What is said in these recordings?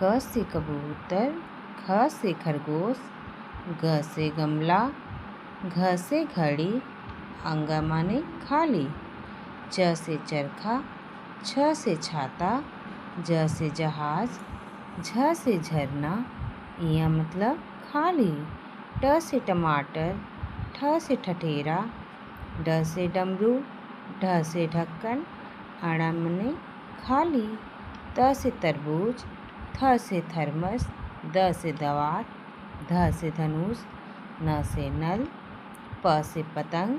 क से कबूतर, ख से खरगोश, ग से गमला, घ से घड़ी, अंगा माने खाली, च से चरखा, छ से छाता, ज से जहाज, झ से झरना, इया मतलब खाली, ट से टमाटर, ठ से ठठेरा, ड से डमरू, ढ से ढक्कन, अणा माने खाली, त से तरबूज, थ से थर्मस, द से दवात, ध से धनुष, न से नल, प से पतंग,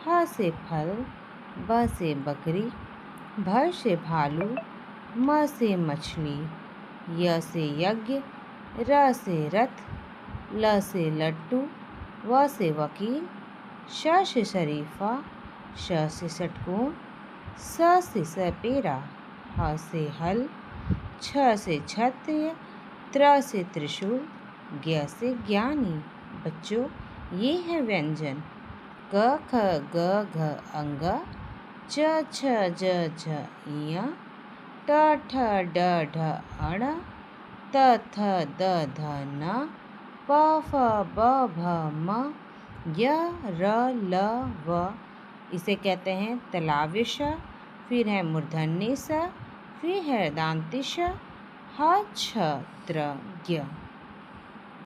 ह से फल, ब से बकरी, भ से भालू, म से मछली, य से यज्ञ, र से रथ, ल से लड्डू, व से वकील, श से शरीफा, श से षटकोण, स से सपेरा, ह से हल, छ से क्षत्रिय, त्र से त्रिशूल, ज्ञ से ज्ञानी। बच्चों, ये है व्यंजन। क ख ग घ अंग, च छ ज झ इया, ट ठ ड ढ अण, त थ द ध न, प फ ब भ म, य र ल व। इसे कहते हैं तालव्य श, फिर है मूर्धन्य स, फिर है दांती श, ह छ त्र ज्ञ।